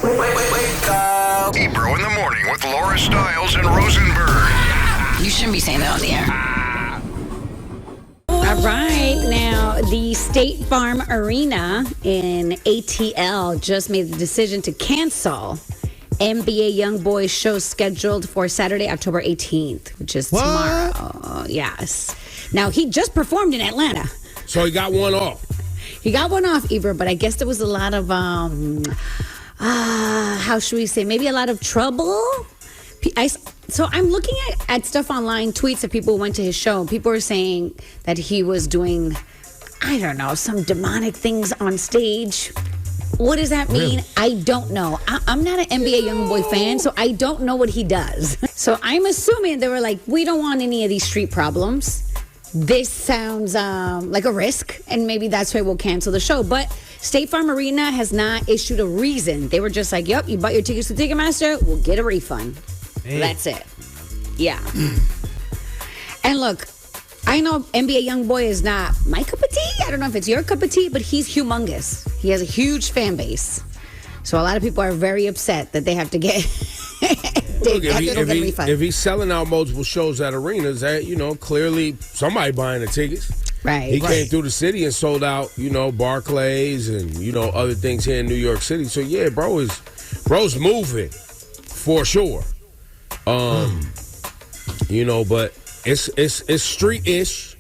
Wake up. Ebro in the morning with Laura Stylez and Rosenberg. You shouldn't be saying that on the air. All right, now the State Farm Arena in ATL just made the decision to cancel NBA YoungBoy show scheduled for Saturday, October 18th, which is tomorrow. Yes. Now, he just performed in Atlanta. So he got one off. He got one off, Ebro, but I guess there was a lot of, how should we say, maybe a lot of trouble? So I'm looking at stuff online, tweets that people went to his show. People were saying that he was doing, I don't know, some demonic things on stage. What does that mean? Really? I don't know. I'm not an NBA YoungBoy fan, so I don't know what he does. So I'm assuming they were like, we don't want any of these street problems. This sounds like a risk, and maybe that's why we'll cancel the show. But State Farm Arena has not issued a reason. They were just like, yep, you bought your tickets to Ticketmaster, we'll get a refund. Hey. That's it. Yeah. And look, I know NBA YoungBoy is not my cup of tea. I don't know if it's your cup of tea, but he's humongous. He has a huge fan base. So a lot of people are very upset that they have to get Look, if he's selling out multiple shows at arenas, that clearly somebody buying the tickets. Right. He came through the city and sold out, Barclays and other things here in New York City. So yeah, bro's moving for sure. But it's street-ish.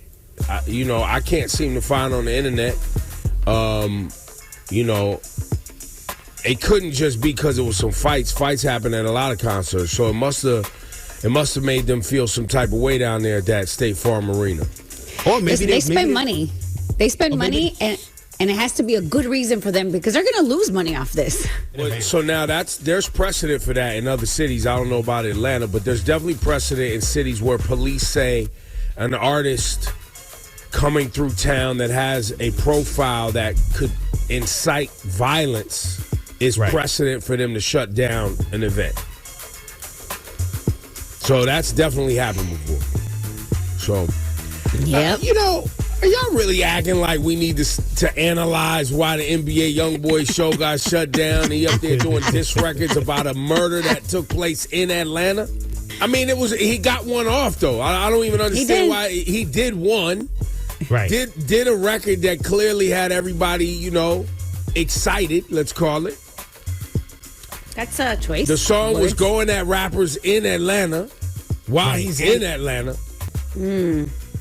I can't seem to find on the internet. It couldn't just be because it was some fights. Fights happen at a lot of concerts, so it must have made them feel some type of way down there at that State Farm Arena. Or maybe they spend money. They spend money, and it has to be a good reason for them because they're going to lose money off this. So now there's precedent for that in other cities. I don't know about Atlanta, but there's definitely precedent in cities where police say an artist coming through town that has a profile that could incite violence is precedent for them to shut down an event. So that's definitely happened before. So, yep. Are y'all really acting like we need to analyze why the NBA YoungBoy show got shut down and he up there doing diss records about a murder that took place in Atlanta? I mean, he got one off, though. I don't even understand why he did one. Right. Did a record that clearly had everybody, excited, let's call it. That's a choice. The song was going at rappers in Atlanta while he's in Atlanta.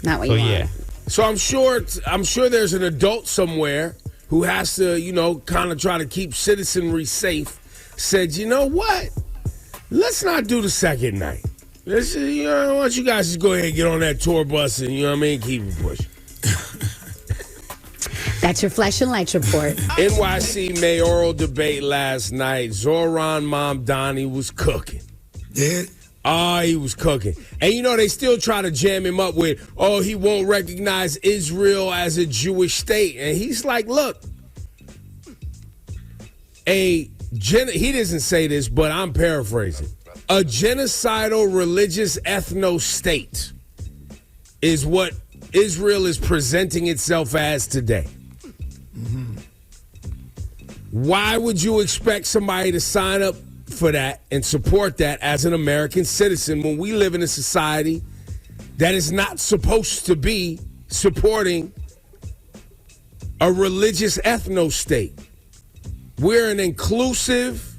Not what you want. So I'm sure there's an adult somewhere who has to, kind of try to keep citizenry safe. Said, you know what? Let's not do the second night. Let's, I want you guys to go ahead and get on that tour bus and, keep it pushing. That's your Flash and Lights report. NYC mayoral debate last night. Zoran Mamdani was cooking. Yeah. Oh, he was cooking. And, they still try to jam him up with, he won't recognize Israel as a Jewish state. And he's like, look, he doesn't say this, but I'm paraphrasing. A genocidal religious ethno-state is what Israel is presenting itself as today. Mm-hmm. Why would you expect somebody to sign up for that and support that as an American citizen when we live in a society that is not supposed to be supporting a religious ethno-state? We're an inclusive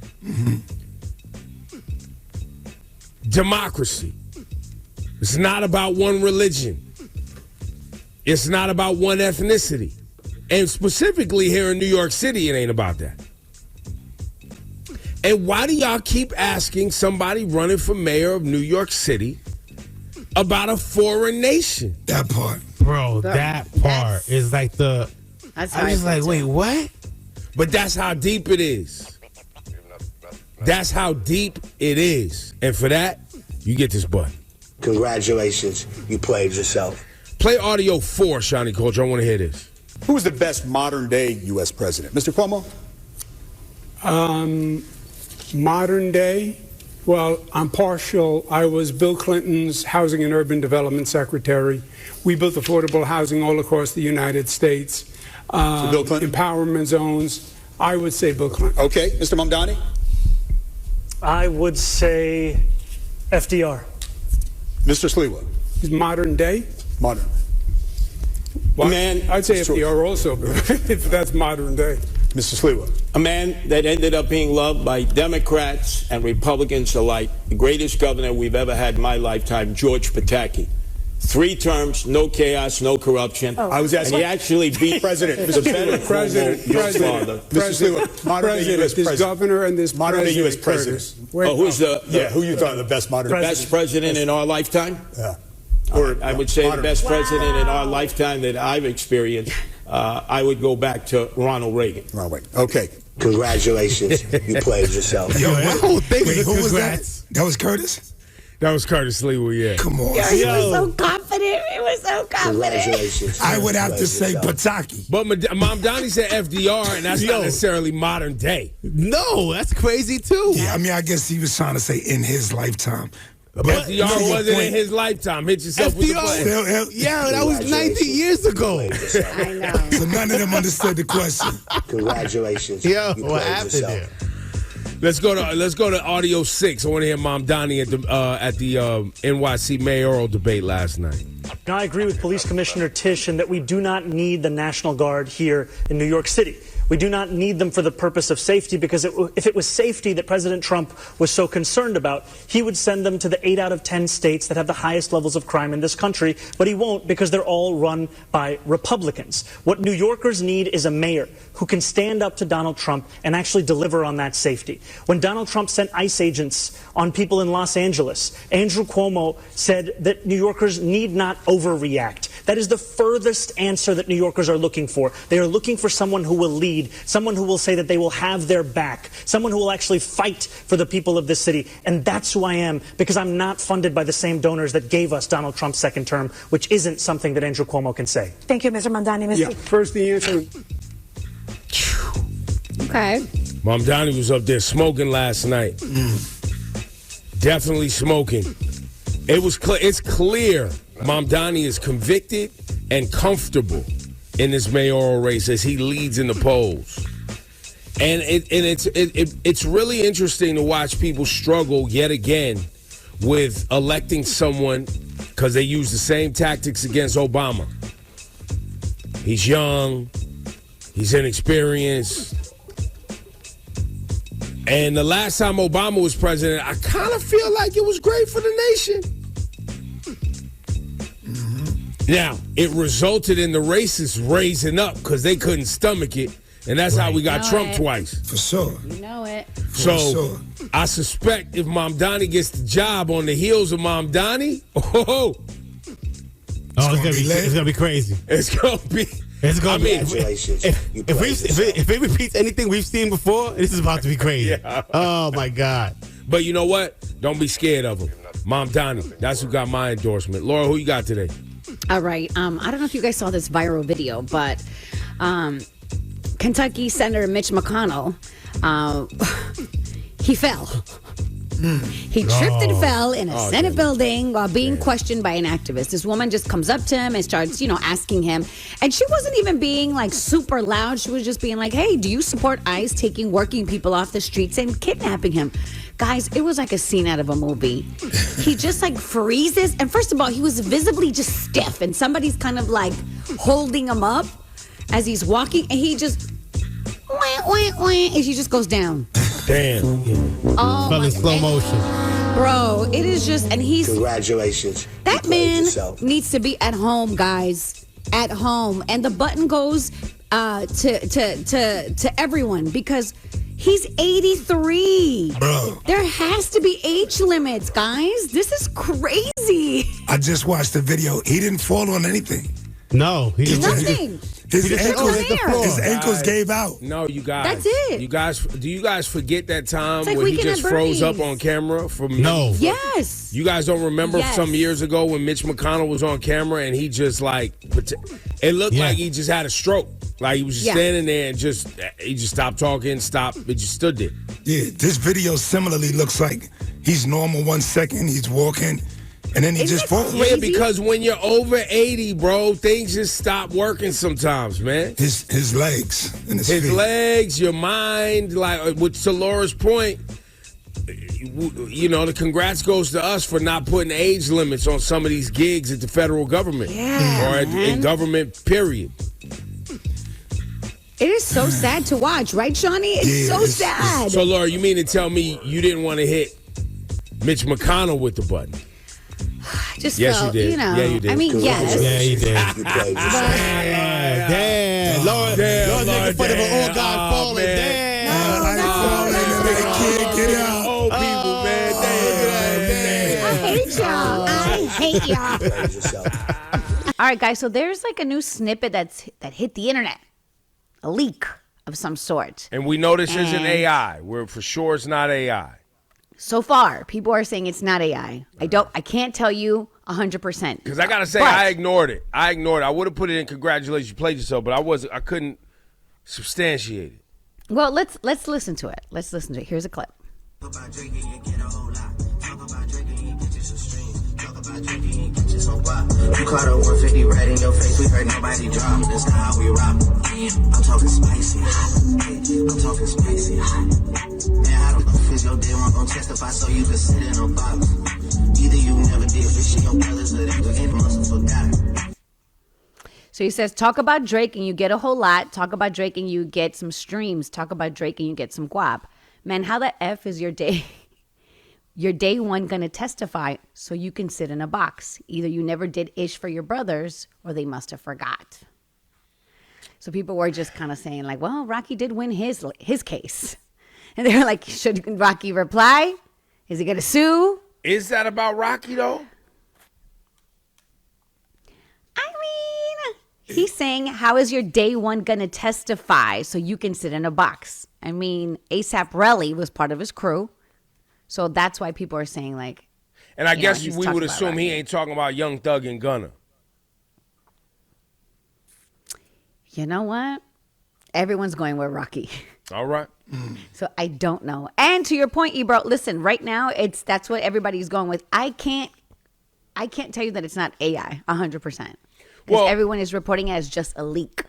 democracy. It's not about one religion. It's not about one ethnicity. And specifically here in New York City, it ain't about that. And why do y'all keep asking somebody running for mayor of New York City about a foreign nation? That part. Bro, that part is like the... That's I was like, wait, what? But that's how deep it is. That's how deep it is. And for that, you get this button. Congratulations. You played yourself. Play audio 4, Shawnee Culture. I want to hear this. Who is the best modern-day U.S. president? Mr. Cuomo? Modern day? Well, I'm partial. I was Bill Clinton's Housing and Urban Development Secretary. We built affordable housing all across the United States. So Bill Clinton? Empowerment zones. I would say Bill Clinton. Okay, Mr. Mamdani? I would say FDR. Mr. Sliwa? He's modern day. Modern. Well, Man, I'd say Choice. FDR also, if that's modern day. Mr. Sliwa? a man that ended up being loved by Democrats and Republicans alike, the greatest governor we've ever had in my lifetime, George Pataki. 3 terms, no chaos, no corruption. I was asking. And he actually beat President. the better President, your father. Mr. Sliwa, modern day U.S. this president. governor and this Modern day U.S. president. president. Wait, Who's the Who you thought the best modern best president in our lifetime? Yeah. I would say the modern. best president in our lifetime that I've experienced. I would go back to Ronald Reagan. Wrong way. Okay. Congratulations, you played yourself. Yo, my whole thing is who was congrats. that? That was Curtis? That was Curtis Lewa, yeah. Come on. He was so confident. He was so confident. Congratulations. I would have You to played say yourself. Pataki. But Mom Donnie said FDR, and that's not necessarily modern day. No, that's crazy too. Yeah, I mean, I guess he was trying to say in his lifetime. But FDR to your wasn't point, in his lifetime. Hit yourself with the FDR, button. yeah, that was 90 years ago. I know. So none of them understood the question. Congratulations. Yo, you what played happened yourself. there? Let's go to audio 6. I want to hear Mom Donnie at the NYC mayoral debate last night. Now, I agree with Police Commissioner Tisch in that we do not need the National Guard here in New York City. We do not need them for the purpose of safety, because if it was safety that President Trump was so concerned about, he would send them to the 8 out of 10 states that have the highest levels of crime in this country, but he won't, because they're all run by Republicans. What New Yorkers need is a mayor who can stand up to Donald Trump and actually deliver on that safety. When Donald Trump sent ICE agents on people in Los Angeles, Andrew Cuomo said that New Yorkers need not overreact. That is the furthest answer that New Yorkers are looking for. They are looking for someone who will lead, someone who will say that they will have their back, someone who will actually fight for the people of this city. And that's who I am, because I'm not funded by the same donors that gave us Donald Trump's second term, which isn't something that Andrew Cuomo can say. Thank you, Mr. Mamdani. Yeah, first the answer. Okay. Mom Donnie was up there smoking last night. Definitely smoking. It's clear Mom Donnie is convicted and comfortable in this mayoral race as he leads in the polls. And it's really interesting to watch people struggle yet again with electing someone because they use the same tactics against Obama. He's young. He's inexperienced. And the last time Obama was president, I kind of feel like it was great for the nation. Now, it resulted in the racists raising up because they couldn't stomach it. And that's how we got Trump twice. For sure. You know it. For sure. I suspect if Mom Donnie gets the job on the heels of Mom Donnie, It's gonna be crazy. It's gonna be. It's gonna be. Congratulations. You If played yourself. it repeats anything we've seen before, this is about to be crazy. Yeah. Oh my God. But you know what? Don't be scared of him. Mom Donnie. That's who got my endorsement. Laura, who you got today? All right. I don't know if you guys saw this viral video, but Kentucky Senator Mitch McConnell, he fell. He tripped and fell in a Senate building while being questioned by an activist. This woman just comes up to him and starts, asking him. And she wasn't even being like super loud. She was just being like, hey, do you support ICE taking working people off the streets and kidnapping him? Guys, it was like a scene out of a movie. He just like freezes. And first of all, he was visibly just stiff. And somebody's kind of like holding him up as he's walking. And he just, and he just goes down. Damn. Oh, Fell in slow motion. Bro, it is just, and he's, Congratulations. that You played man yourself. needs to be at home, guys. At home. And the button goes to everyone because he's 83. Bro. There has to be age limits, guys. This is crazy. I just watched the video. He didn't fall on anything. No, he just Nothing. His just ankles, hit the floor. his ankles gave out. No, you guys. That's it. Do you guys forget that time It's like when he Weekend just at froze up Bernie's. on camera? No. Yes. You guys don't remember Yes. some years ago when Mitch McConnell was on camera and he just like, it looked like he just had a stroke. Like he was just standing there and he just stopped talking, it just stood there. Yeah, this video similarly looks like he's normal 1 second, he's walking. And then he Isn't just it falls. crazy? Yeah, because when you're over 80, bro, things just stop working sometimes, man. His legs and his His feet. legs, your mind, like with to Laura's point, you know, the congrats goes to us for not putting age limits on some of these gigs at the federal government or in government, period. It is so sad to watch, right, Shawnee? It's so sad. So, Laura, you mean to tell me you didn't want to hit Mitch McConnell with the button? Just Yes, felt, you did. you know. Yeah, you did. I mean, yes. Yeah, you did. You played yourself. Damn. Lord, Lord, making fun of an old guy falling. man. Damn. Can't get out. Old people, man. I hate y'all. Played yourself. All right, guys. So there's like a new snippet that hit the internet, a leak of some sort. And we know this isn't And- AI. We're for sure it's not AI. So far, people are saying it's not AI. I can't tell you 100%. Because I gotta say, But- I ignored it. I would have put it in congratulations, you played yourself, but I couldn't substantiate it. Well, let's listen to it. Let's listen to it. Here's a clip. Talk about drinking, you get a whole lot. Talk about drinking, you get you some streams. Talk about drinking, you get you some guap. You caught a 150 right in your face, we heard nobody drop. That's not how we rock. I'm talking spicy hot. I'm talking spicy hot. Man, I don't know if it's your day one gon' testify so you can sit in a box. Either you never did fish in your brothers or they forget muscle forgot. So he says, talk about Drake and you get a whole lot. Talk about Drake and you get some streams. Talk about Drake and you get some guap. Man, how the F is your day one gonna testify so you can sit in a box? Either you never did ish for your brothers or they must have forgot. So people were just kind of saying like, well, Rocky did win his case. And they were like, should Rocky reply? Is he gonna sue? Is that about Rocky, though? I mean, he's saying, how is your day one gonna testify so you can sit in a box? I mean, ASAP Relly was part of his crew. So that's why people are saying like. And I guess he's we talking would about assume he Rocky. ain't talking about Young Thug and Gunna. You know what? Everyone's going with Rocky. All right. So I don't know. And to your point, Ebro, listen, right now that's what everybody's going with. I can't tell you that it's not AI 100%. Because Well- everyone is reporting it as just a leak.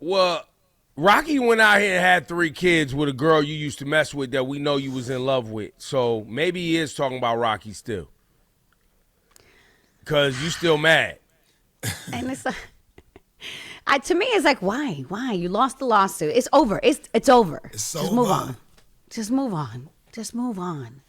Well, Rocky went out here and had 3 kids with a girl you used to mess with that we know you was in love with. So maybe he is talking about Rocky still. Because you still mad. And it's like, to me, it's like, why? Why? You lost the lawsuit. It's over. It's over. It's Just over. move on. Just move on. Just move on.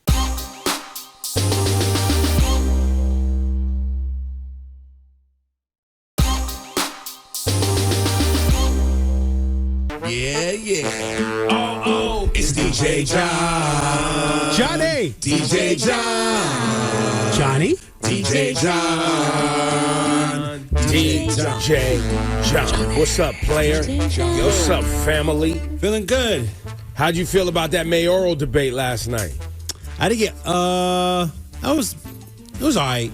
Yeah, yeah. Oh, it's DJ John. Johnny. DJ John. Johnny. DJ John. DJ John. What's up, player? What's up, family? Feeling good. How'd you feel about that mayoral debate last night? I didn't get. It was all right.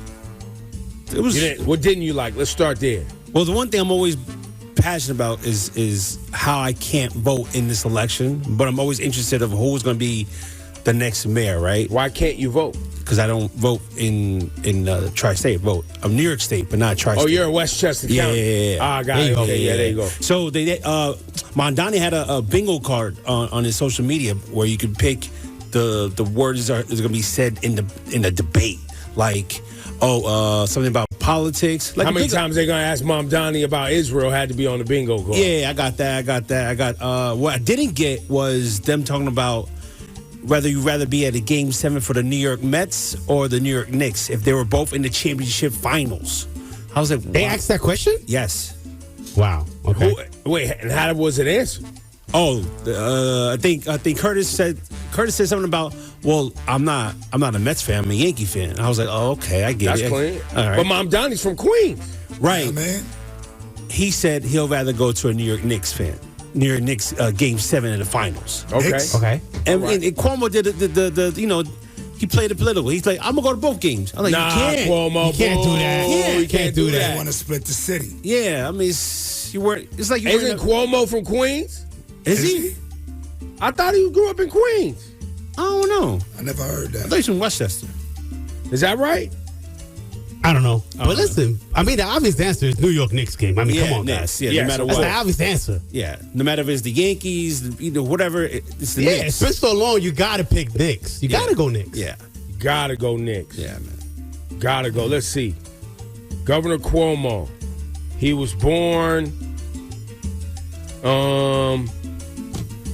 It was. What didn't you like? Let's start there. Well, the one thing I'm always passionate about is how I can't vote in this election, but I'm always interested of who's going to be the next mayor, right? Why can't you vote? Because I don't vote in tri-state. Vote. I'm New York State, but not tri-state. Oh, you're in Westchester County. Yeah. Ah, got it. Okay, yeah, there you go. So Mondani had a bingo card on his social media where you could pick the words that are going to be said in the debate, like something about politics. Like how many times they gonna ask Mom Donnie about Israel had to be on the bingo card? Yeah, I got that. What I didn't get was them talking about whether you'd rather be at a Game 7 for the New York Mets or the New York Knicks if they were both in the championship finals. I was like, They asked that question? Yes. Wow. Okay. Wait, and how was it answered? Oh, I think Curtis said something about, well, I'm not a Mets fan, I'm a Yankee fan. I was like, oh, okay, I get That's it. clean. All right. But Mom Donnie's from Queens. Right. Yeah, man. He said he'll rather go to a New York Knicks fan. New York Knicks Game 7 in the finals. Okay. Knicks? Okay. And Cuomo did the he played it political. He's like, I'm gonna go to both games. I'm like, Nah, you can't. Cuomo, You can't do that. Yeah, You can't do They that. want to split the city. Yeah, I mean, it's like you Isn't Cuomo from Queens? Is he? I thought he grew up in Queens. I don't know. I never heard I thought that. he's from Westchester. Is that right? I don't know. But listen, I mean, the obvious answer is New York Knicks game. I mean, come on, guys. Yeah, no matter That's what. the obvious answer. Yeah, no matter if it's the Yankees, whatever, it's the Yeah, Knicks. it's been so long, you got to pick Knicks. You got to go Knicks. Yeah. Gotta go Knicks. Yeah, man. Gotta go. Let's see. Governor Cuomo. He was born.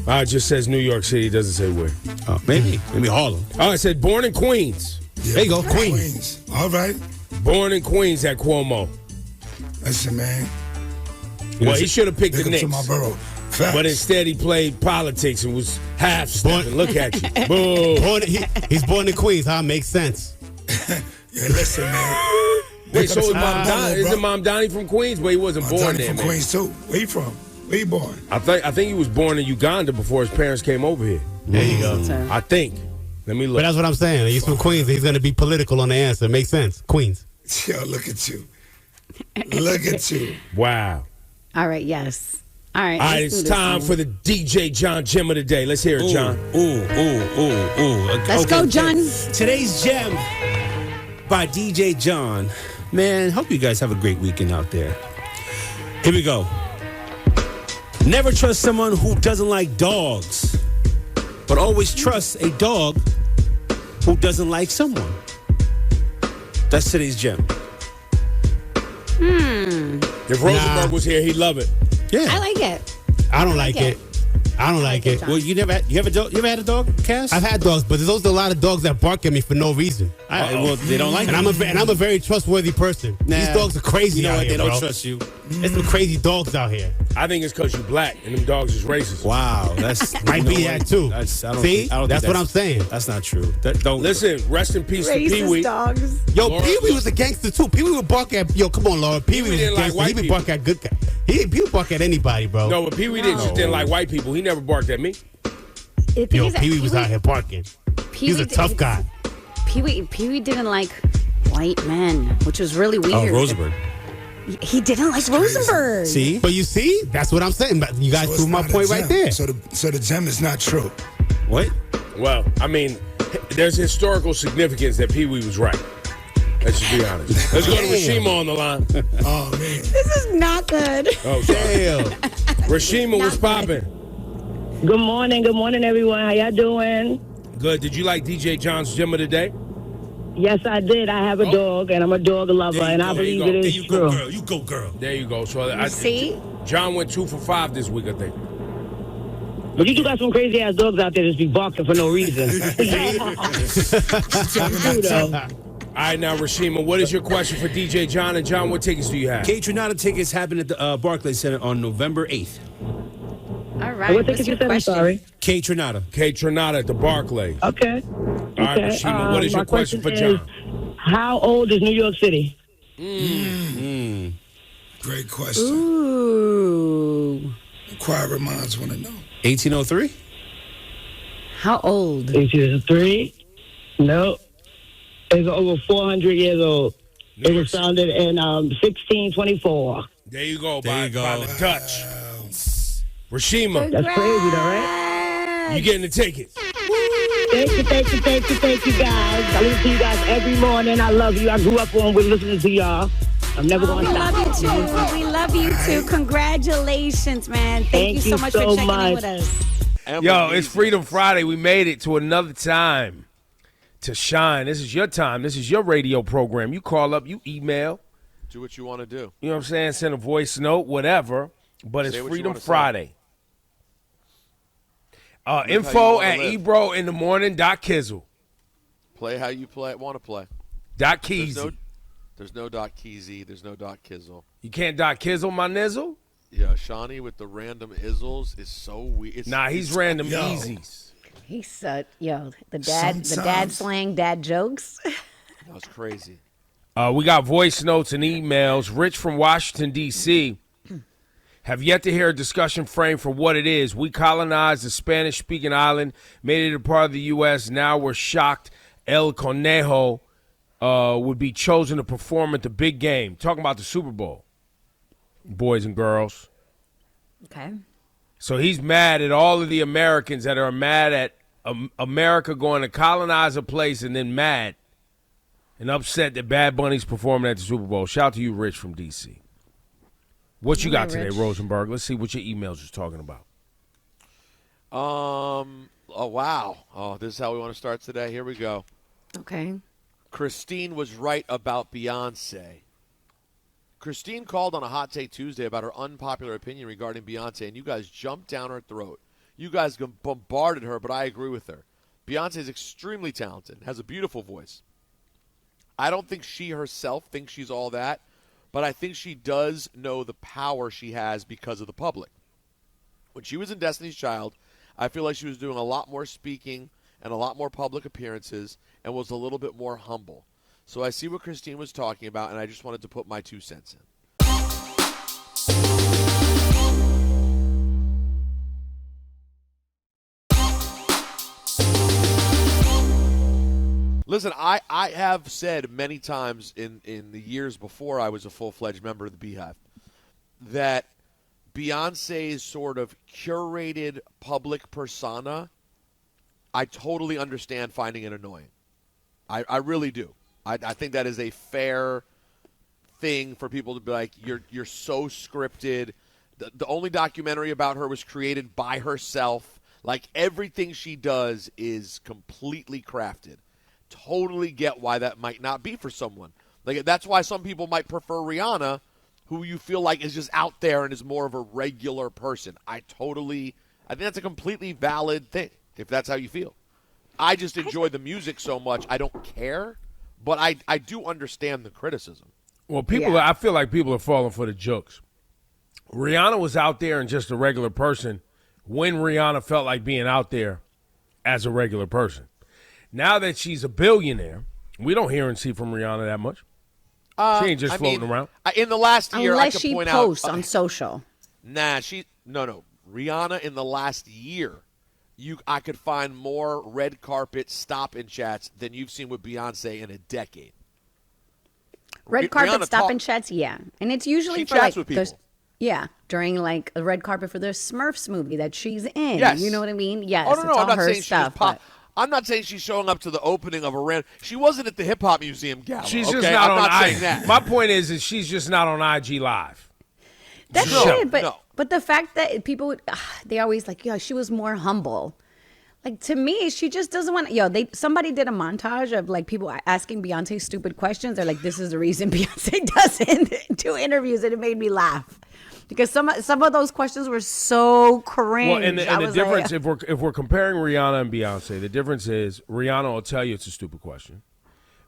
It just says New York City. It doesn't say where. Oh, maybe Harlem. Oh, it said born in Queens. Yeah, There you go, Queens. All right. Born in Queens at Cuomo. Listen, man. Well, he should have picked the Big up to my Knicks. borough. Facts. But instead, he played politics and was half stepping. Look at you. Boom. He's born in Queens, huh? Makes sense. Yeah, listen, man. Wait, so Big up is to my Mom borough, Donnie? bro. Isn't Mom Donnie from Queens? But he wasn't born Donnie there, from man. Queens, too. Where you from? Where you born? I think he was born in Uganda before his parents came over here. There you go. I think. Let me look. But that's what I'm saying. He's from Queens. He's going to be political on the answer. Makes sense. Queens. Yo, look at you. Look at you. Wow. All right, yes. All right. All right, let's do it's this time one. for the DJ John Gem of the day. Let's hear it, John. Ooh. Let's go, John. Today's gem by DJ John. Man, hope you guys have a great weekend out there. Here we go. Never trust someone who doesn't like dogs, but always trust a dog who doesn't like someone. That's today's gem. If Rosenberg was here, he'd love it. Yeah. I like it. I don't like it. I don't like it. Well, you ever had a dog, Cass? I've had dogs, but there's also a lot of dogs that bark at me for no reason. Well, they don't like And it. I'm a very trustworthy person. These Nah. dogs are crazy You know out what? here, They don't bro. trust you. There's some crazy dogs out here. I think it's because you're black and them dogs is racist. Wow, that's Might be that too. That's, I don't See? think, I don't That's think what I'm saying. That's not true. Don't Listen, rest in peace to Pee Racist Wee. dogs. Yo, Laura- Pee Wee was a gangster too. Pee Wee would bark at. Yo, come on, Laura. Pee Wee was a didn't like gangster. white He would people. bark at good guys. He would bark at anybody, bro. No, but Pee Wee just didn't like white people. He never barked at me. Yo, Pee Wee was out here barking. He's a tough guy. Pee Wee didn't like white men, which was really weird. Oh, Rosenberg. He didn't like Rosenberg. See? But you see, that's what I'm saying. But you guys So it's proved my not a point gem. right there. So the gem is not true. What? Well, I mean, there's historical significance that Pee Wee was right. Let's just be honest. Let's go to Rashima on the line. Oh, man. This is not good. Oh, damn. Rashima, what's popping? Good morning, everyone. How y'all doing? Good. Did you like DJ John's Gem of the day? Yes, I did. I have a dog, and I'm a dog lover, and I There you believe go. it There is You true. go, girl. You go, girl. There you go. So See? John went 2 for 5 this week, I think. But you two got some crazy ass dogs out there that just be barking for no reason. All right, now, Rashima, what is your question for DJ John? And John, what tickets do you have? Kate Trinata tickets happen at the Barclays Center on November 8th. All right. What what's ticket you your said? I'm question? sorry. Kate Trinata. Kate Trinata at the Barclays. Okay. All right, Rashima, what is my your question for is, John? How old is New York City? Great question. Ooh. Inquirer minds want to know. 1803? How old? 1803? No. It's over 400 years old. It was founded in 1624. There you go, There by, you go. by the Dutch. Rashima, That's crazy, though, right? you getting the tickets. Thank you, guys. I listen to you guys every morning. I love you. I grew up on with listening to y'all. I'm never Oh, going we to love stop. you too. We love you too. Congratulations, man. Thank you so much for checking in with us. Yo, it's Freedom Friday. We made it to another time to shine. This is your time. This is your radio program. You call up, you email. Do what you want to do. You know what I'm saying? Send a voice note, whatever. But it's Say what you Freedom wanna say. Friday. how you Info wanna at live. ebrointhemorning.kizzle. Play how you want to play. .keezy. There's no dot Keezy. There's no dot Kizzle. You can't .kizzle my nizzle? Yeah, Shawnee with the random izzles is so weird. Nah, he's random Yo. easies. He's the dad Sometimes- slang, dad jokes. That was crazy. We got voice notes and emails. Rich from Washington, D.C. have yet to hear a discussion frame for what it is. We colonized the Spanish-speaking island, made it a part of the U.S. Now we're shocked El Conejo would be chosen to perform at the big game. Talking about the Super Bowl, boys and girls. Okay. So he's mad at all of the Americans that are mad at America going to colonize a place and then mad and upset that Bad Bunny's performing at the Super Bowl. Shout out to you, Rich from D.C. What you got today, Rich. Rosenberg? Let's see what your emails was talking about. Oh, wow. Oh, this is how we want to start today. Here we go. Okay. Christine was right about Beyonce. Christine called on a Hot Take Tuesday about her unpopular opinion regarding Beyonce, and you guys jumped down her throat. You guys bombarded her, but I agree with her. Beyonce is extremely talented, has a beautiful voice. I don't think she herself thinks she's all that, but I think she does know the power she has because of the public. When she was in Destiny's Child, I feel like she was doing a lot more speaking and a lot more public appearances and was a little bit more humble. So I see what Christine was talking about, and I just wanted to put my 2 cents in. Listen, I have said many times in the years before I was a full-fledged member of the Beehive that Beyonce's sort of curated public persona, I totally understand finding it annoying. I really do. I think that is a fair thing for people to be like, you're so scripted. The only documentary about her was created by herself. Like, everything she does is completely crafted. Totally get why that might not be for someone. Like, that's why some people might prefer Rihanna, who you feel like is just out there and is more of a regular person. I think that's a completely valid thing, if that's how you feel. I just enjoy the music so much, I don't care, but I do understand the criticism. Well, I feel like people are falling for the jokes. Rihanna was out there and just a regular person when Rihanna felt like being out there as a regular person. Now that she's a billionaire, we don't hear and see from Rihanna that much. She ain't just floating around. In the last year, Unless I she could point posts out, on social. No. Rihanna in the last year, I could find more red carpet stop-in chats than you've seen with Beyonce in a decade. Red carpet Rihanna stop-in chats, yeah. And it's usually She for chats like with people. during like a red carpet for the Smurfs movie that she's in. Yes. You know what I mean? Yes. Oh, no, it's all I'm not her saying stuff. she was I'm not saying she's showing up to the opening of a random. She wasn't at the Hip Hop Museum gala. She's okay? just not I'm on not saying IG. that. My point is she's just not on IG Live. That's No, it. But no. but the fact that people they always like, she was more humble. Like, to me, she just doesn't want. Somebody did a montage of like people asking Beyonce stupid questions. They're like, this is the reason Beyonce doesn't do interviews, and it made me laugh because some of those questions were so cringe. Well, and the difference, if we're comparing Rihanna and Beyonce, the difference is Rihanna will tell you it's a stupid question.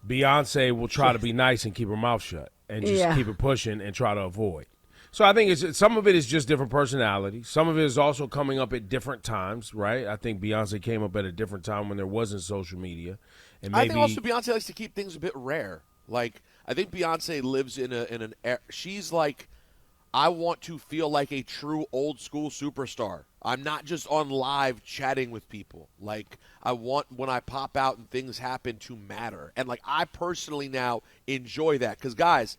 Beyonce will try to be nice and keep her mouth shut and just keep it pushing and try to avoid. So I think some of it is just different personality. Some of it is also coming up at different times, right? I think Beyonce came up at a different time when there wasn't social media. And maybe, I think also Beyonce likes to keep things a bit rare. Like, I think Beyonce lives in an era. She's like, I want to feel like a true old school superstar. I'm not just on live chatting with people. Like, I want when I pop out and things happen to matter. And like, I personally now enjoy that because, guys,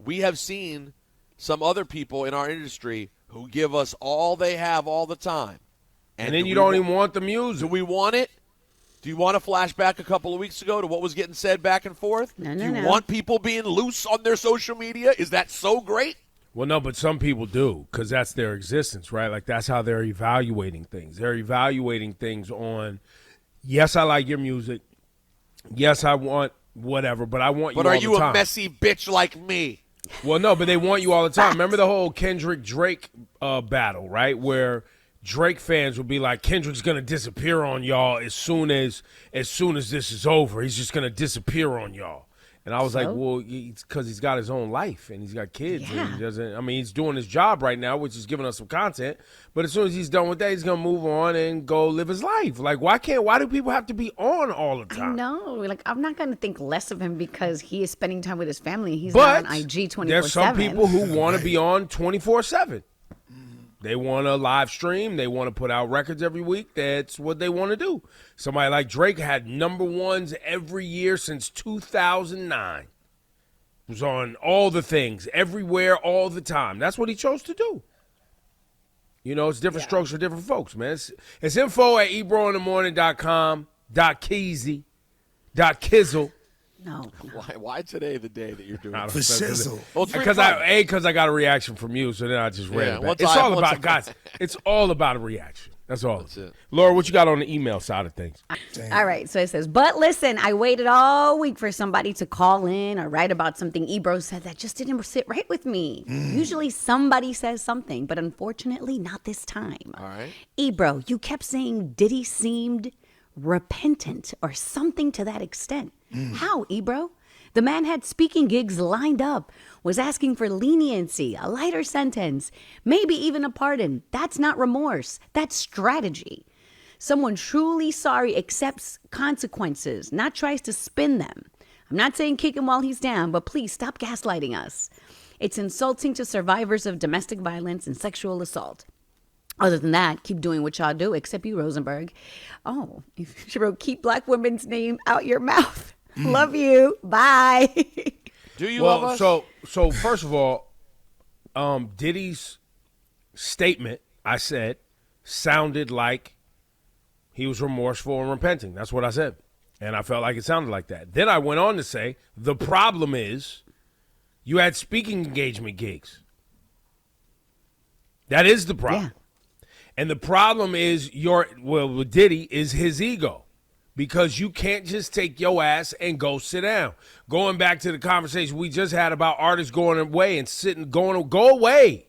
we have seen some other people in our industry who give us all they have all the time. And then you don't even want the music. Do we want it? Do you want to flash back a couple of weeks ago to what was getting said back and forth? No, Do you want people being loose on their social media? Is that so great? Well, no, but some people do because that's their existence, right? Like, that's how they're evaluating things. They're evaluating things on, yes, I like your music. Yes, I want whatever, but I want you all the time. But are you a messy bitch like me? Well, no, but they want you all the time. Remember the whole Kendrick-Drake battle, right, where Drake fans would be like, Kendrick's going to disappear on y'all as soon as this is over. He's just going to disappear on y'all. And I was like, well, it's because he's got his own life and he's got kids. Yeah. And he doesn't. I mean, he's doing his job right now, which is giving us some content. But as soon as he's done with that, he's going to move on and go live his life. Like, why do people have to be on all the time? I know. Like, I'm not going to think less of him because he is spending time with his family. He's But not on IG 24/7. there's some people who want to be on 24/7. They want to live stream. They want to put out records every week. That's what they want to do. Somebody like Drake had number ones every year since 2009. Was on all the things, everywhere, all the time. That's what he chose to do. You know, it's different strokes for different folks, man. It's info at ebrointhemorning.com, .keezy, .kizzle. No. Why today the day that you're doing For sizzle. Because I got a reaction from you, so then I just read it back. It's all about guys. It's all about a reaction. That's all. That's it. Laura, what you got on the email side of things? All right, so it says, but listen, I waited all week for somebody to call in or write about something Ebro said that just didn't sit right with me. Usually somebody says something, but unfortunately not this time. All right. Ebro, you kept saying Diddy seemed repentant or something to that extent. How, Ebro? The man had speaking gigs lined up, was asking for leniency, a lighter sentence, maybe even a pardon. That's not remorse. That's strategy. Someone truly sorry accepts consequences, not tries to spin them. I'm not saying kick him while he's down, but please stop gaslighting us. It's insulting to survivors of domestic violence and sexual assault. Other than that, keep doing what y'all do, except you, Rosenberg. Oh, she wrote, keep black women's name out your mouth. Love you. Bye. Do you love us? So first of all, Diddy's statement, I said, sounded like he was remorseful and repenting. That's what I said. And I felt like it sounded like that. Then I went on to say, the problem is you had speaking engagement gigs. That is the problem. Yeah. And the problem is with Diddy is his ego. Because you can't just take your ass and go sit down. Going back to the conversation we just had about artists going away and go away.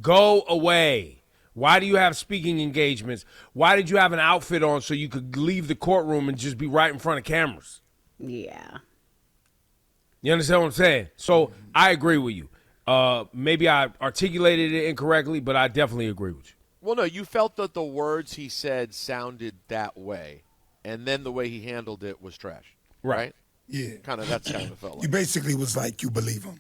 Go away. Why do you have speaking engagements? Why did you have an outfit on so you could leave the courtroom and just be right in front of cameras? Yeah. You understand what I'm saying? So I agree with you. Maybe I articulated it incorrectly, but I definitely agree with you. Well, no, you felt that the words he said sounded that way. And then the way he handled it was trash, right? Yeah. That's kind of felt like. You basically was like, you believe him.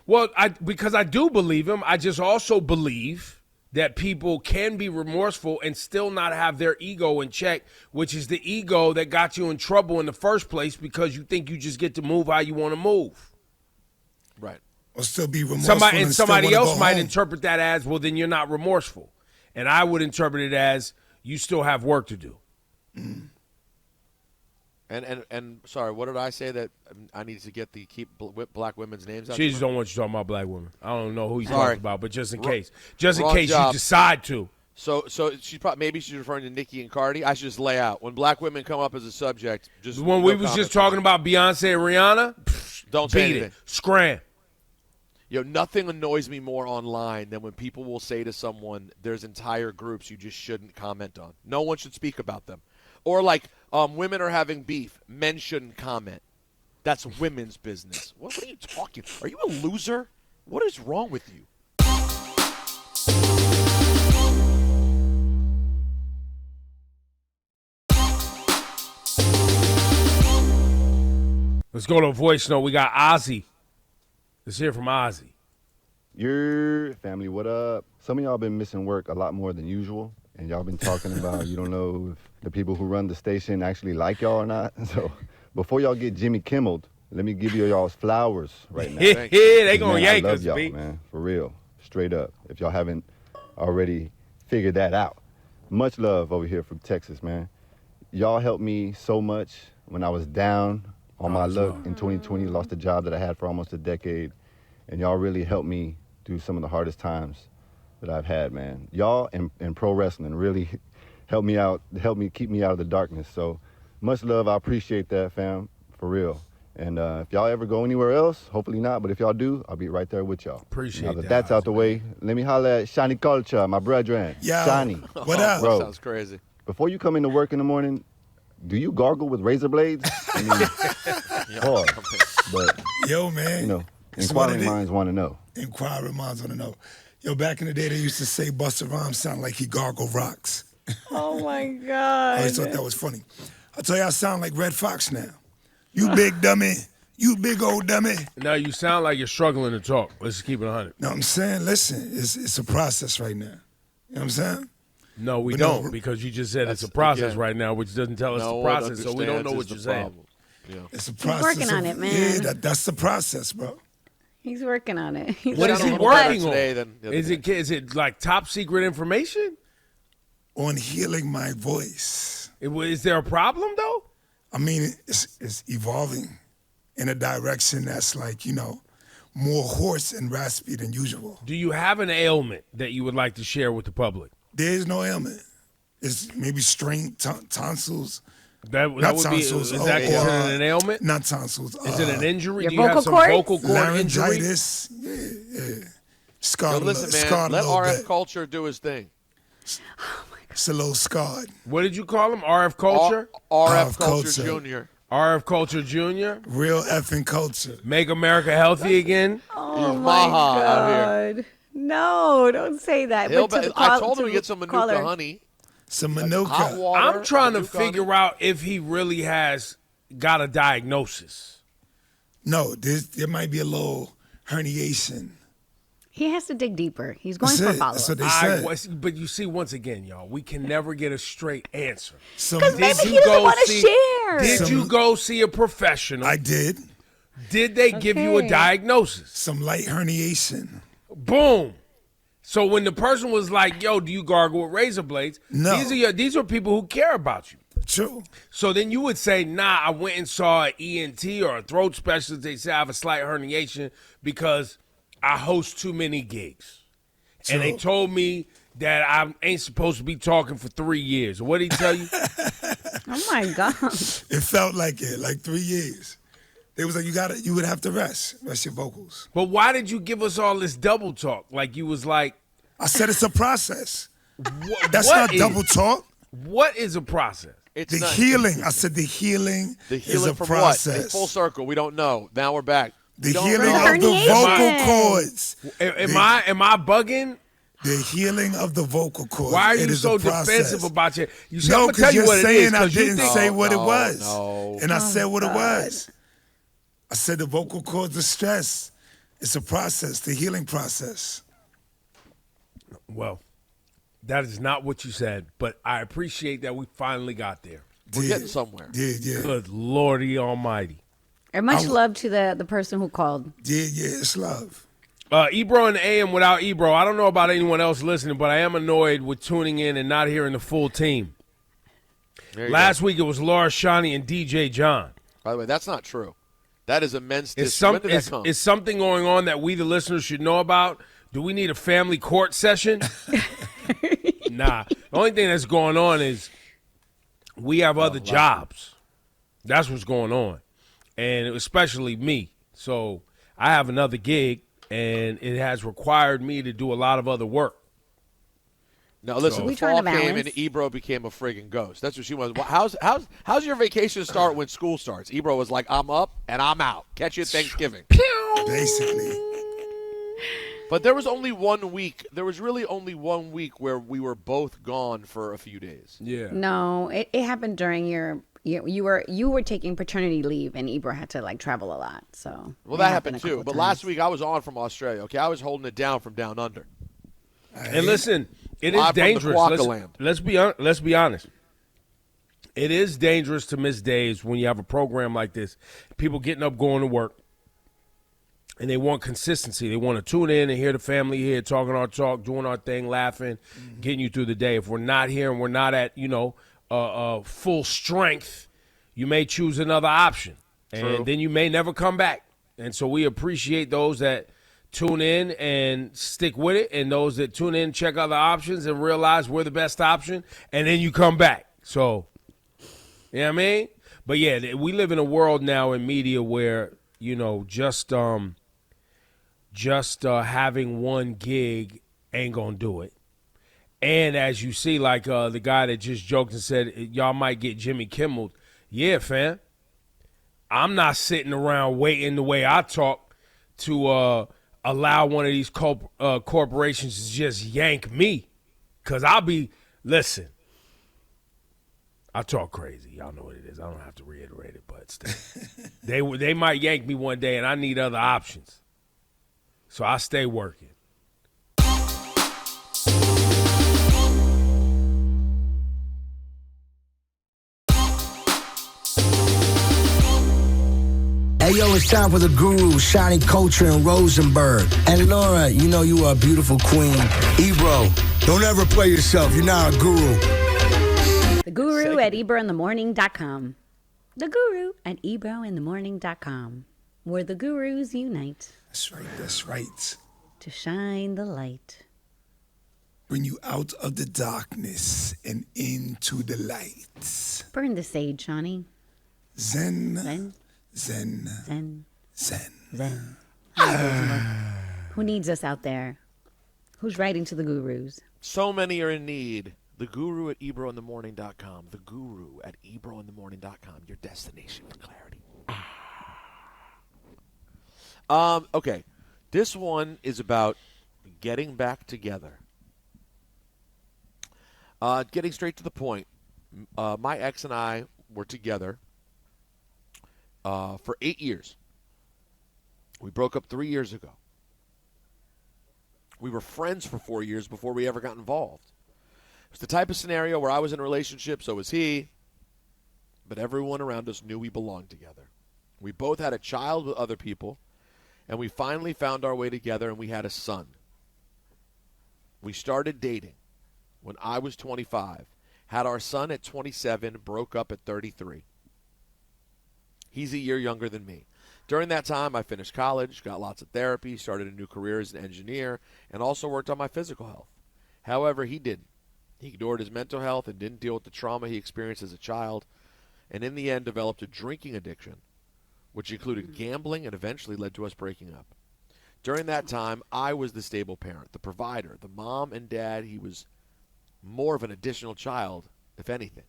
Well, because I do believe him, I just also believe that people can be remorseful and still not have their ego in check, which is the ego that got you in trouble in the first place because you think you just get to move how you want to move. Right. Or still be remorseful somebody else might interpret that as, well, then you're not remorseful. And I would interpret it as, you still have work to do. And sorry, what did I say that I need to get the keep black women's names out? She just don't want you talking about black women. I don't know who he's talking about, but just in case you decide to. So maybe she's referring to Nicki and Cardi. I should just lay out when black women come up as a subject. Just when we was just talking about Beyonce and Rihanna, don't say anything. It. Scram. Nothing annoys me more online than when people will say to someone, "There's entire groups you just shouldn't comment on. No one should speak about them." Or like women are having beef. Men shouldn't comment. That's women's business. What are you talking? Are you a loser? What is wrong with you? Let's go to a voice note. We got Ozzy. Let's hear from Ozzy. Your family, what up? Some of y'all been missing work a lot more than usual. And y'all been talking about you don't know if the people who run the station actually like y'all or not. So before y'all get Jimmy Kimmeled, let me give y'all's flowers right now. Yeah, they gonna yank us, us, y'all, B. man, for real, straight up. If y'all haven't already figured that out. Much love over here from Texas, man. Y'all helped me so much when I was down on my luck in 2020, lost a job that I had for almost a decade. And y'all really helped me through some of the hardest times that I've had, man. Y'all and pro wrestling really helped me out, helped me keep me out of the darkness. So much love. I appreciate that, fam, for real. And if y'all ever go anywhere else, hopefully not, but if y'all do, I'll be right there with y'all. Appreciate now that. That's out the way. Let me holler at Shani Culture, my brethren. Yo, Shani. what up? Bro, That sounds crazy. before you come into work in the morning, do you gargle with razor blades? I mean, hard. But, yo, man. Inquiring minds want to know. Inquiring minds want to know. Yo, back in the day, they used to say Busta Rhymes sound like he gargled rocks. Oh, my I God. always thought that was funny. I tell you, I sound like Red Fox now. You big dummy. You big old dummy. No, you sound like you're struggling to talk. Let's just keep it 100. No, I'm saying, listen, it's a process right now. You know what I'm saying? No, we don't, because you just said it's a process right now, which doesn't tell us the process, so we don't know what you're saying. Yeah. It's a process. He's working on it, man. Yeah, that's the process, bro. He's working on it. What is he working on? Is it like top secret information? On healing my voice. Is there a problem though? I mean, it's evolving. in a direction that's like, more hoarse and raspy than usual. Do you have an ailment that you would like to share with the public? There is no ailment. It's maybe strained tonsils. That would tonsils, be, is that considered an ailment? Not tonsils. Is it an injury? Your Do you have some vocal cord injury? Laryngitis. Yeah. Scarred, Listen, man, scarred let a little RF bit. Culture do his thing. It's a little scarred. What did you call him? RF Culture? RF Culture Jr. RF Culture Jr. Real effing culture. Make America healthy again. Oh, He's my Maha out God. No, don't say that. I told him to get some Manuka honey. Some Hot Manuka. water, I'm trying to Manuka figure out if he really has got a diagnosis. No, there might be a little herniation. He has to dig deeper. He's going That's for it. follow-up. That's what they said. But you see, once again, y'all, we can never get a straight answer. Because maybe he doesn't want to share. Did you go see a professional? I did. Did they give you a Okay. diagnosis? Some light herniation. Boom. So when the person was like, yo, do you gargle with razor blades? No. These are people who care about you. True. So then you would say, nah, I went and saw an ENT or a throat specialist. They say I have a slight herniation because I host too many gigs. True. And they told me that I ain't supposed to be talking for 3 years. What did he tell you? Oh, my God. It felt like it, like 3 years. They was like, you would have to rest your vocals. But why did you give us all this double talk? Like you was like, I said it's a process. That's what not is- double talk. What is a process? It's The not- healing. I said the healing, The is healing a from process. what? Full circle. We don't know. Now we're back. The don't healing know. of the Herniation. vocal cords. Am I bugging? The healing of the vocal cords. Why are It you is so a process. defensive about your? You see, No, I'm gonna tell because you you're what it is. saying I 'Cause you didn't think- say what it was. No. And I said what it God. was. I said the vocal cords are stress. It's a process, the healing process. Well, that is not what you said, but I appreciate that we finally got there. We're getting somewhere. Yeah. Good Lordy Almighty. And much love to the person who called. Yeah, it's love. Ebro and AM without Ebro. I don't know about anyone else listening, but I am annoyed with tuning in and not hearing the full team. Last week it was Laura Shani and DJ John. By the way, that's not true. That is immense. Is When did that come? something going on that we, the listeners, should know about? Do we need a family court session? Nah. The only thing that's going on is we have other jobs. That's what's going on. And especially me. So I have another gig, and it has required me to do a lot of other work. Now listen, We the trying fall to came balance. and Ebro became a friggin' ghost. That's what she was. How's your vacation start when school starts? Ebro was like, I'm up and I'm out. Catch you at Thanksgiving. Basically. But there was only 1 week. There was really only 1 week where we were both gone for a few days. Yeah. No, it happened during you were taking paternity leave, and Ebro had to travel a lot. So Well, it that happened a too. couple But times. last week I was on from Australia. Okay, I was holding it down from down under. And listen, it Live is from the dangerous. Quokkaland. Let's be honest. It is dangerous to miss days when you have a program like this. People getting up, going to work, and they want consistency. They want to tune in and hear the family here, talking our talk, doing our thing, laughing, getting you through the day. If we're not here and we're not at full strength, you may choose another option, True. and then you may never come back. And so we appreciate those that tune in and stick with it, and those that tune in, check other options, and realize we're the best option, and then you come back. So, you know what I mean? But yeah, we live in a world now in media where just having one gig ain't gonna do it. And as you see, like the guy that just joked and said y'all might get Jimmy Kimmel. Yeah, fam. I'm not sitting around waiting the way I talk to allow one of these corporations to just yank me. Because listen, I talk crazy. Y'all know what it is. I don't have to reiterate it, but still. they might yank me one day, and I need other options. So I stay working. Hey, yo, it's time for the guru, Shani Culture and Rosenberg. And Laura, you are a beautiful queen. Ebro, don't ever play yourself. You're not a guru. The Guru at ebrointhemorning.com. The Guru at ebrointhemorning.com. where the gurus unite. That's right. That's right. To shine the light. Bring you out of the darkness and into the light. Burn the sage, Johnny. Zen. Zen. Zen. Zen. Zen. Zen. Who needs us out there? Who's writing to the gurus? So many are in need. The Guru at ebrointhemorning.com. The Guru at ebrointhemorning.com. Your destination for clarity. Okay. This one is about getting back together. Getting straight to the point. My ex and I were together for 8 years. We broke up 3 years ago. We were friends for 4 years before we ever got involved. It was the type of scenario where I was in a relationship, so was he, but everyone around us knew we belonged together. We both had a child with other people, and we finally found our way together, and we had a son. We started dating when I was 25, had our son at 27, broke up at 33. He's a year younger than me. During that time, I finished college, got lots of therapy, started a new career as an engineer, and also worked on my physical health. However, he didn't. He ignored his mental health and didn't deal with the trauma he experienced as a child, and in the end developed a drinking addiction, which included gambling and eventually led to us breaking up. During that time, I was the stable parent, the provider, the mom and dad. He was more of an additional child, if anything.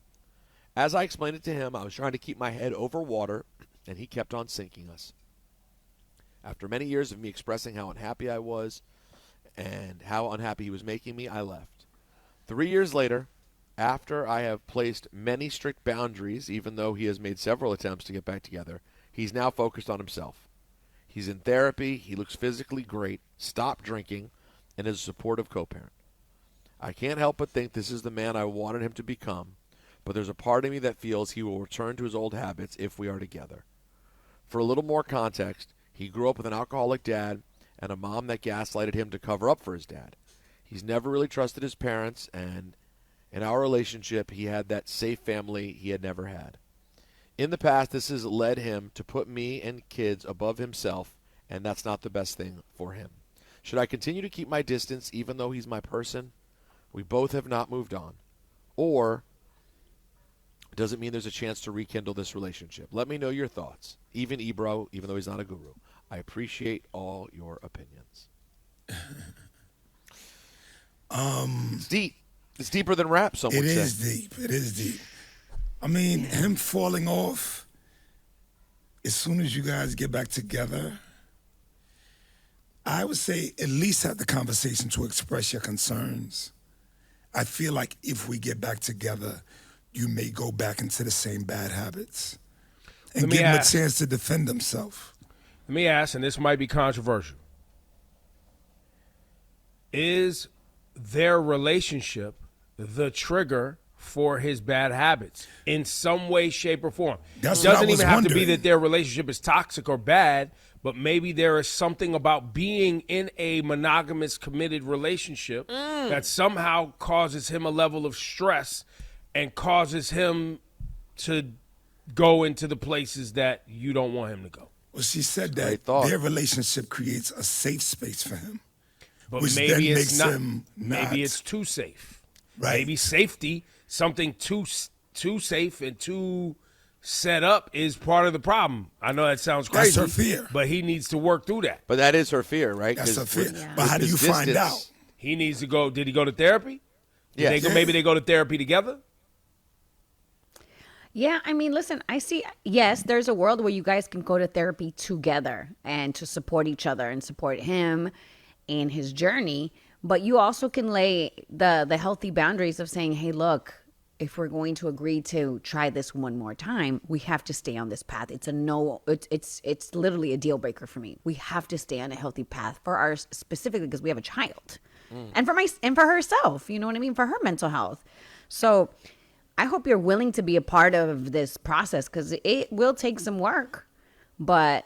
As I explained it to him, I was trying to keep my head over water, and he kept on sinking us. After many years of me expressing how unhappy I was and how unhappy he was making me, I left. 3 years later, after I have placed many strict boundaries, even though he has made several attempts to get back together, he's now focused on himself. He's in therapy, he looks physically great, stopped drinking, and is a supportive co-parent. I can't help but think this is the man I wanted him to become, but there's a part of me that feels he will return to his old habits if we are together. For a little more context, he grew up with an alcoholic dad and a mom that gaslighted him to cover up for his dad. He's never really trusted his parents, and in our relationship, he had that safe family he had never had. In the past, this has led him to put me and kids above himself, and that's not the best thing for him. Should I continue to keep my distance even though he's my person? We both have not moved on. Or does it mean there's a chance to rekindle this relationship? Let me know your thoughts. Even Ebro, even though he's not a guru. I appreciate all your opinions. It's deep. It's deeper than rap, some would say. It is deep. It is deep. I mean, him falling off, as soon as you guys get back together, I would say at least have the conversation to express your concerns. I feel like if we get back together, you may go back into the same bad habits and give him a chance to defend himself. Let me ask, and this might be controversial. Is their relationship the trigger for his bad habits in some way, shape, or form? That's it doesn't what I was even have to be wondering. that their relationship is toxic or bad, but maybe there is something about being in a monogamous, committed relationship that somehow causes him a level of stress and causes him to go into the places that you don't want him to go. Well, she said that their relationship creates a safe space for him, But which maybe then it's makes not. him not. Maybe it's too safe. Right. Maybe safety, something too safe and too set up, is part of the problem. I know that sounds crazy. That's her fear. But he needs to work through that. But that is her fear, right? That's her 'Cause fear. with- But how with do you this find distance- out? He needs to go. Did he go to therapy? Yes. Maybe they go to therapy together. Yeah, I mean, listen, I see, yes, there's a world where you guys can go to therapy together and to support each other and support him in his journey. But you also can lay the healthy boundaries of saying, hey, look, if we're going to agree to try this one more time, we have to stay on this path. It's a no, it's literally a deal breaker for me. We have to stay on a healthy path for ours, specifically because we have a child. And for herself, you know what I mean? For her mental health. So I hope you're willing to be a part of this process, because it will take some work. But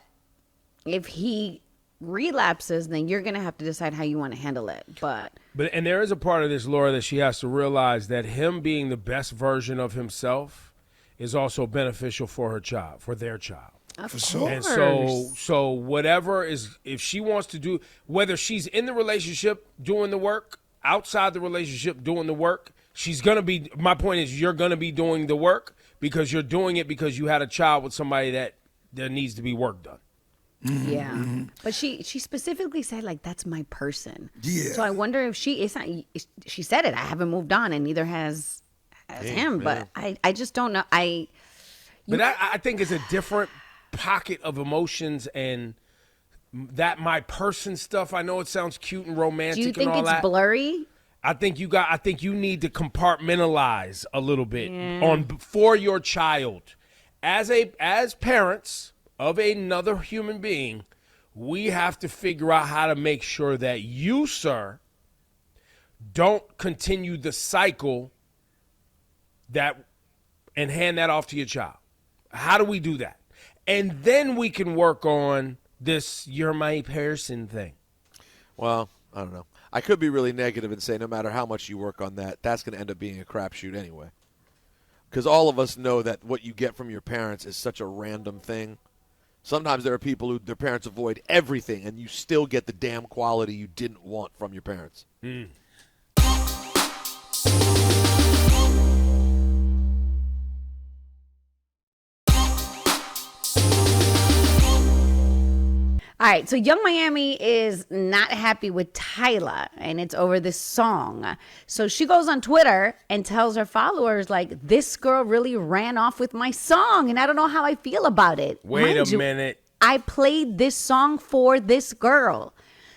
if he relapses, then you're going to have to decide how you want to handle it. But And there is a part of this, Laura, that she has to realize that him being the best version of himself is also beneficial for her child, for their child. For sure. And so whatever is, if she wants to do, whether she's in the relationship doing the work, outside the relationship doing the work, she's going to be, my point is you're going to be doing the work because you're doing it because you had a child with somebody that there needs to be work done. Mm-hmm. Yeah. But she specifically said, like, that's my person. Yeah. So I wonder if she said it. I haven't moved on, and neither has him. man. But I just don't know. But I think it's a different pocket of emotions, and that my person stuff. I know it sounds cute and romantic. Do you think and all it's that. blurry? I think you need to compartmentalize a little bit for your child. As parents of another human being, we have to figure out how to make sure that you, sir, don't continue the cycle and hand that off to your child. How do we do that? And then we can work on this "you're my person" thing. Well, I don't know. I could be really negative and say no matter how much you work on that, that's going to end up being a crapshoot anyway. Because all of us know that what you get from your parents is such a random thing. Sometimes there are people who their parents avoid everything, and you still get the damn quality you didn't want from your parents. All right, so Young Miami is not happy with Tyler, and it's over this song. So she goes on Twitter and tells her followers, like, this girl really ran off with my song, and I don't know how I feel about it. Wait a minute. I played this song for this girl.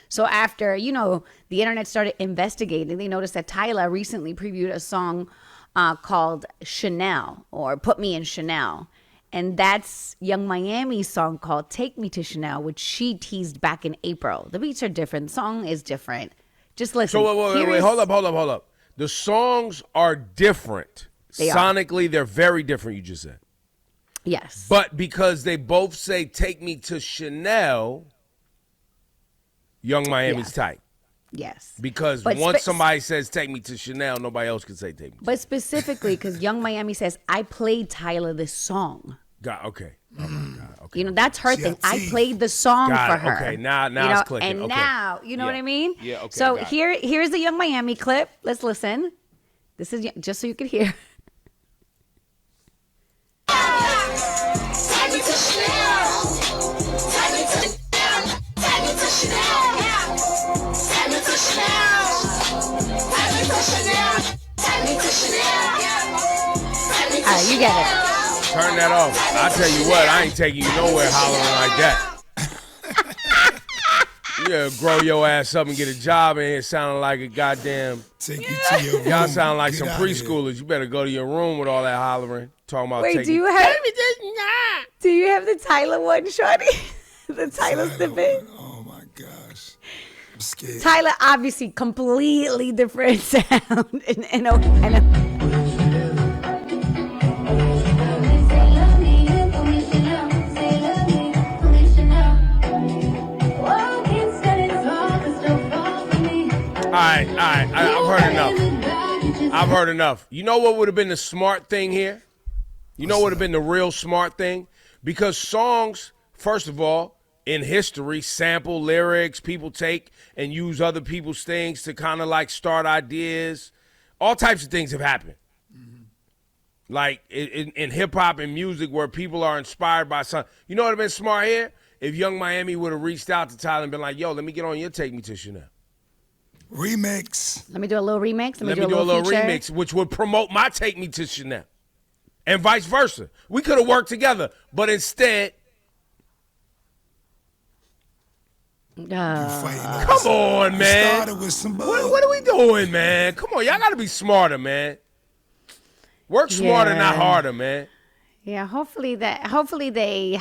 So after, the internet started investigating, they noticed that Tyler recently previewed a song called Chanel, or Put Me in Chanel. And that's Young Miami's song called Take Me to Chanel, which she teased back in April. The beats are different. The song is different. Just listen. So wait. Hold up. The songs are different. Sonically, they're very different, you just said. Yes. But because they both say Take Me to Chanel, Young Miami's tight. Yes. Because once somebody says Take Me to Chanel, nobody else can say Take Me to But specifically because Young Miami says, I played Tyler this song. okay. Oh my God. Okay. That's her thing. I played the song for her. Okay, now it's clicking. And okay. now, what I mean? Yeah, okay. So here's the Young Miami clip. Let's listen. This is just so you can hear. Take me to Chanel. Take me to Chanel. Take me to Chanel. Take me to Chanel. Take me to Chanel. Take me to Chanel. All right, you get it. Turn that off. I tell you what, I ain't taking you nowhere hollering like that. Yeah, grow your ass up and get a job in here sounding like a goddamn. Take you to your room. Y'all sound like Get some out of preschoolers. You better go to your room with all that hollering. Talking about Wait, do you have the Tyler one, shorty? The Tyler snippet? Oh my gosh. I'm scared. Tyler, obviously, completely different sound. and All right. I've heard enough. You know what would have been the smart thing here? You know what would have been the real smart thing? Because songs, first of all, in history, sample lyrics, people take and use other people's things to kind of like start ideas. All types of things have happened. Like in hip-hop and music where people are inspired by something. You know what would have been smart here? If Young Miami would have reached out to Tyler and been like, yo, let me get on your Take Me to Chanel. Remix. Let me do a little remix. Let me do a little feature. remix, which would promote my Take Me to Chanel. And vice versa. We could have worked together, but instead, Come on, man. Started with some what are we doing, man? Come on, y'all got to be smarter, man. Work smarter, not harder, man. Yeah, hopefully they.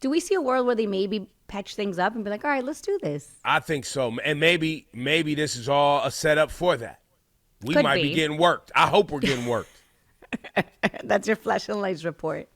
Do we see a world where they maybe patch things up and be like, all right, let's do this? I think so. And maybe this is all a setup for that. We Could might be getting worked. I hope we're getting worked. That's your Flash and Lights report.